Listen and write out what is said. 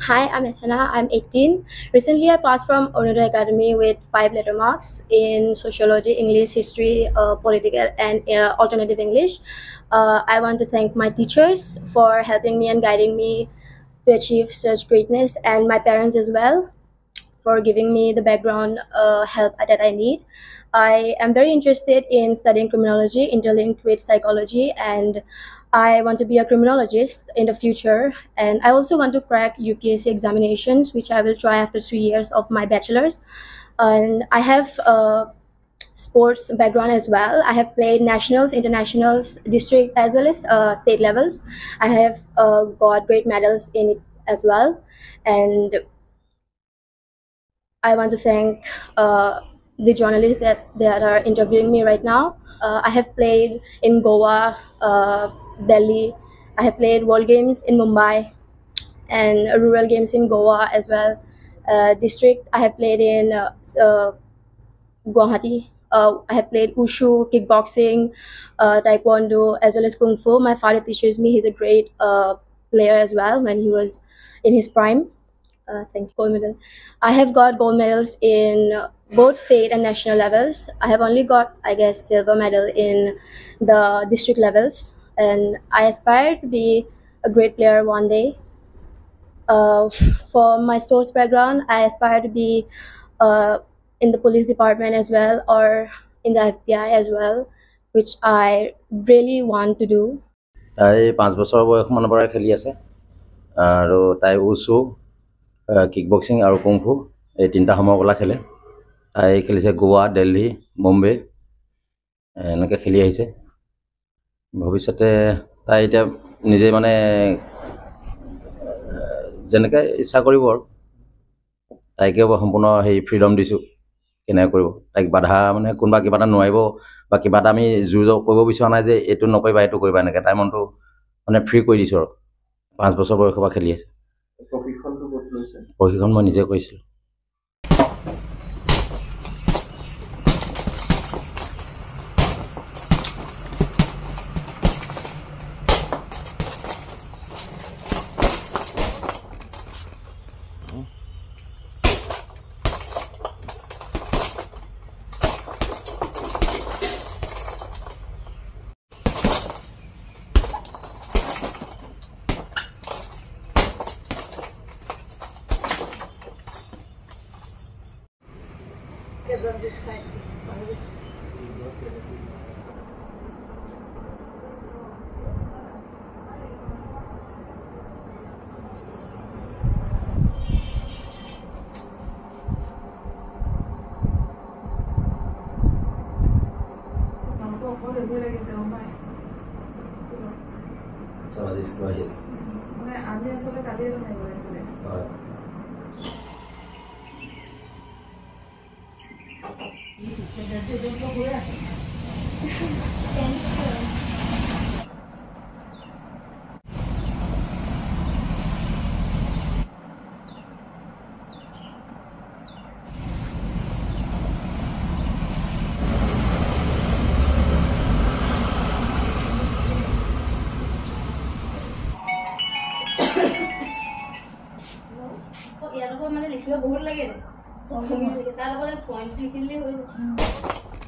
Hi, I'm Ethana. I'm 18. Recently, I passed from Arunodaya Academy with 5 letter marks in sociology, English, history, political, and alternative English. I want to thank my teachers for helping me and guiding me to achieve such greatness, and my parents as well for giving me the background help that I need. I am very interested in studying criminology interlinked with psychology, and I want to be a criminologist in the future. And I also want to crack UPSC examinations, which I will try after 3 years of my bachelor's. And I have a sports background as well. I have played nationals, internationals, district, as well as state levels. I have got great medals in it as well. And I want to thank the journalists that are interviewing me right now. I have played in Goa, Delhi. I have played World Games in Mumbai and rural games in Goa as well. District, I have played in Guwahati. I have played Wushu, kickboxing, taekwondo, as well as kung fu. My father teaches me. He's a great player as well when he was in his prime. Thank you. Gold medal. I have got gold medals in both state and national levels. I have only got, I guess, silver medal in the district levels, and I aspire to be a great player one day. Uh, for my sports background, I aspire to be uh, in the police department as well, or in the FBI as well, which I really want to do. তাই 5 বছৰ বয়সমানৰ পৰাই খেলি আছে আৰু তাই উচু kick boxing আৰু kung fu এই তিনিটা সমৰকলা খেলে। তাই খেলিছে গোৱা, দিল্লী, মুম্বাই এনেকৈ খেলি আহিছে। ভৱিষ্যতে তাই এতিয়া নিজে মানে যেনেকৈ ইচ্ছা কৰিব আৰু তাইকে সম্পূৰ্ণ ফ্ৰীডম দিছোঁ কেনেকৈ কৰিব। তাইক বাধা মানে কোনোবা কিবা এটা নোৱাৰিব বা কিবা এটা আমি জোৰ কৰিব বিচৰা নাই যে এইটো নকৰিবা এইটো কৰিবা, এনেকৈ তাই মনটো মানে ফ্ৰী কৰি দিছোঁ আৰু। 5 বছৰ বয়সৰ পৰা খেলি আছে। প্ৰশিক্ষণ মই নিজে কৰিছিলোঁ। আমি আসলে কালি হয় ইয়াৰ লগত মানে লিখিব বহুত লাগে তাৰ লগত পইণ্ট লিখিলে হৈ যায়।